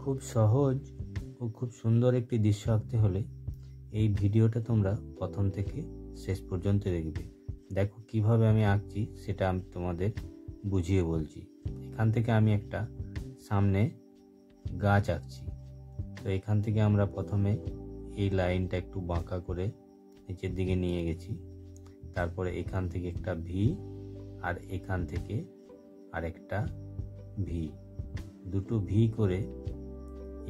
খুব সহজ ও খুব সুন্দর একটি দৃশ্য আঁকতে হলে এই ভিডিওটা তোমরা প্রথম থেকে শেষ পর্যন্ত দেখবে। দেখো কিভাবে আমি আঁকছি সেটা আমি তোমাদের বুঝিয়ে বলছি। এখান থেকে আমি একটা সামনে গাছ আঁকছি। তো এখান থেকে আমরা প্রথমে এই লাইনটা একটু বাঁকা করে নিচের দিকে নিয়ে গেছি। তারপরে এখান থেকে একটা ভি আর এখান থেকে আরেকটা ভি, দুটো ভি করে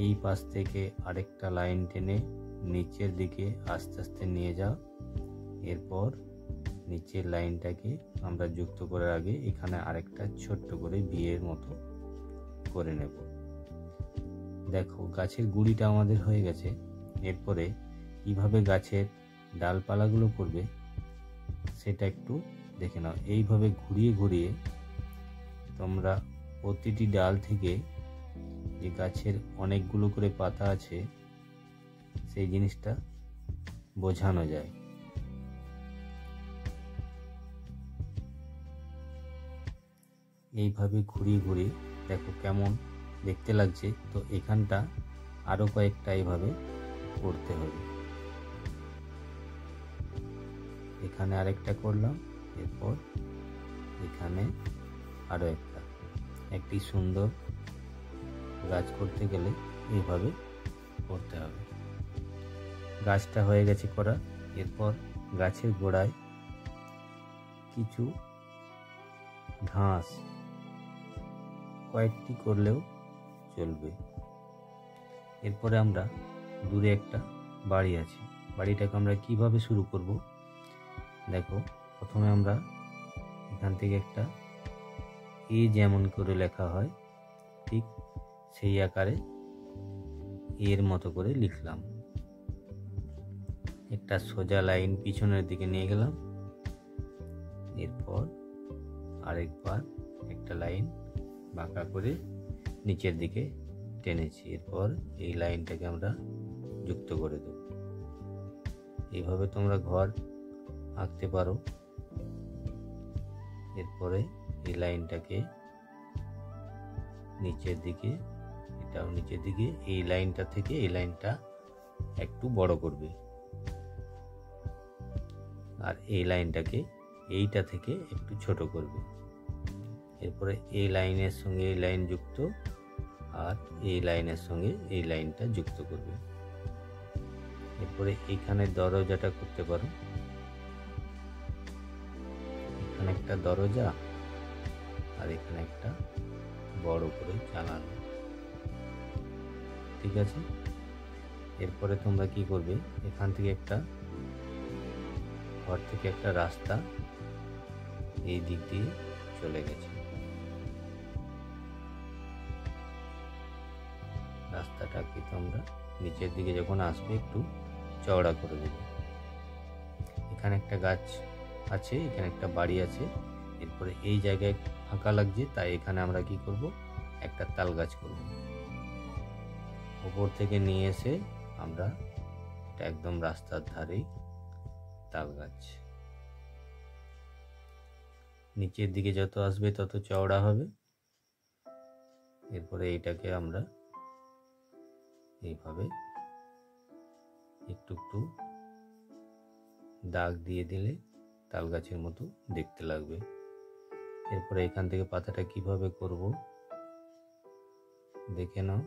এই পাশ থেকে আরেকটা লাইন টেনে নিচের দিকে আস্তে আস্তে নিয়ে যাও। এরপর নিচের লাইনটাকে আমরা যুক্ত করার আগে এখানে আরেকটা ছোট্ট করে ভি এর মতো করে নেব। দেখো গাছের গুঁড়িটা আমাদের হয়ে গেছে। এরপরে কিভাবে গাছের ডালপালাগুলো করবে সেটা একটু দেখে নাও। এইভাবে ঘুরিয়ে ঘুরিয়ে তোমরা প্রতিটি ডাল থেকে যে গাছের অনেকগুলো করে পাতা আছে সেই জিনিসটা বোঝানো যায়। এইভাবে ঘুরিয়ে ঘুরিয়ে দেখো কেমন দেখতে লাগছে। তো এখানটা আরো কয়েকটা এইভাবে করতে হবে। এখানে আরেকটা করলাম, এরপর এখানে আরো একটি সুন্দর গাছ করতে গেলে এইভাবে করতে হবে। গাছটা হয়ে গেছে করা। এরপর গাছের গোড়ায় কিছু ঘাস কয়েকটি করলেও চলবে। এরপরে আমরা দূরে একটা বাড়ি আছে, বাড়িটাকে আমরা কিভাবে শুরু করব দেখো। প্রথমে আমরা এখান থেকে একটা এ যেমন করে লেখা হয় ঠিক সেই আকারে এর মতো করে লিখলাম। একটা সোজা লাইন পিছনের দিকে নিয়ে গেলাম। এরপর আরেকবার একটা লাইন বাঁকা করে নিচের দিকে টেনেছি। এরপর এই লাইনটাকে আমরা যুক্ত করে দেব। এইভাবে তোমরা ঘর আঁকতে পারো। এরপরে এই লাইনটাকে নিচের দিকে, এটাও নিচের দিকে, এই লাইনটা থেকে এই লাইনটা একটু বড় করবে আর এই লাইনটাকে এইটা থেকে একটু ছোট করবে। এরপরে এই লাইনের সঙ্গে এই লাইন যুক্ত আর এই লাইনের সঙ্গে এই লাইনটা যুক্ত করবে। এরপরে এইখানে দরজাটা করতে পারো। এখানে একটা দরজা আর এখানে একটা বড় করে জানালা। ঠিক আছে। এরপরে তোমরা কি করবে, এখান থেকে একটা ঘর থেকে একটা রাস্তা এই দিক দিয়ে চলে গেছে। রাস্তাটাকে তোমরা নিচের দিকে যখন আসবে একটু চওড়া করে দেবে। এখানে একটা গাছ আছে, এখানে একটা বাড়ি আছে। এরপরে এই জায়গায় ফাঁকা লাগছে, তাই এখানে আমরা কি করব, একটা তাল গাছ করব। উপর থেকে নিয়ে এসে আমরা এটা একদম রাস্তার ধারেই তাল গাছ। নিচের দিকে যত আসবে তত চওড়া হবে। এরপরে এইটাকে আমরা এইভাবে একটু একটু দাগ দিয়ে দিলে তাল গাছের মতো দেখতে লাগবে। এরপরে এখান থেকে পাতাটা কিভাবে করব দেখে নাও।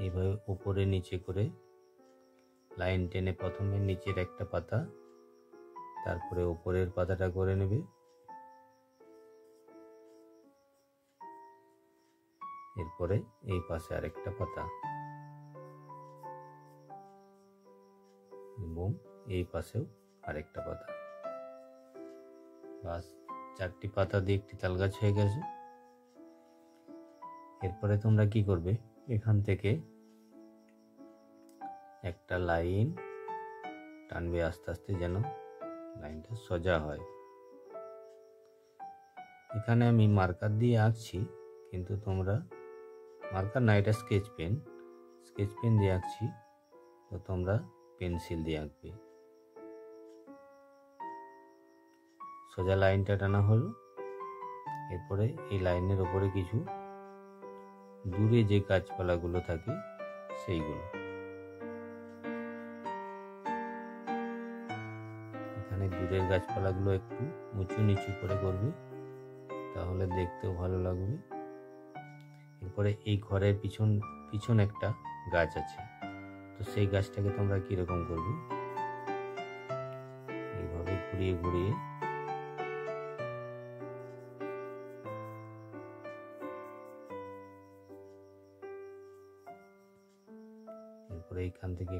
এইভাবে উপরে নিচে করে লাইন টেনে প্রথমে নিচের একটা পাতা, তারপরে উপরের পাতাটা করে নেবে। এরপরে এই পাশে আরেকটা পাতা এবং এই পাশেও আরেকটা পাতা। বাস, 4টি পাতা দিয়ে একটি তাল গাছ হয়ে গেছে। এরপরে তোমরা কি করবে, এখান থেকে একটা লাইন টানবে আস্তে আস্তে যেন লাইনটা সোজা হয়। এখানে আমি মার্কার দিয়ে আঁকছি, কিন্তু তোমরা মার্কার না, এটা স্কেচ পেন দিয়ে আঁকছি। তো তোমরা পেন্সিল দিয়ে আঁকবে। সোজা লাইনটা টানা হলো। এরপরে এই লাইনের উপরে কিছু দূরে যে গাছপালাগুলো থাকে সেইগুলো। এখানে দূরের গাছপালাগুলো একটু উঁচু নিচু করে করবে, তাহলে দেখতেও ভালো লাগবে। এরপরে এই ঘরের পিছন একটা গাছ আছে, তো সেই গাছটাকে তোমরা কিরকম করবে, এইভাবে ঘুরিয়ে ঘুরিয়ে এরপরে এইখান থেকে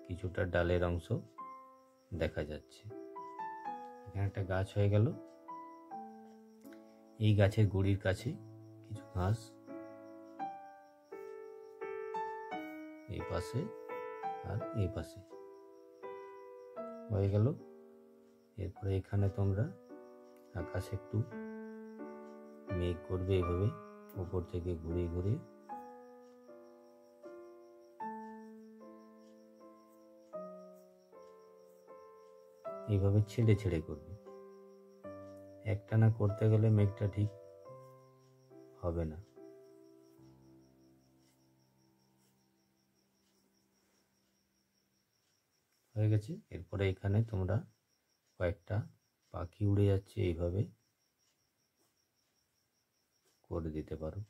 কিছুটা ডালের অংশ দেখা যাচ্ছে। এখানে একটা গাছ হয়ে গেল। এই গাছের গুড়ির কাছে কিছু ঘাস, এই পাশে আর এই পাশে হয়ে গেল। এরপরে এখানে তোমরা আকাশে একটু মেঘ করবে, এইভাবে উপর থেকে ঘুরিয়ে ঘুরিয়ে। এইভাবে ছেড়ে ছেড়ে করবে, একটানা করতে গেলে মেঘটা ঠিক হবে না। হয়ে গেছে। এরপরে এখানে তোমরা কয়েকটা পাখি উড়ে যাচ্ছে, এইভাবে করে দিতে পারো।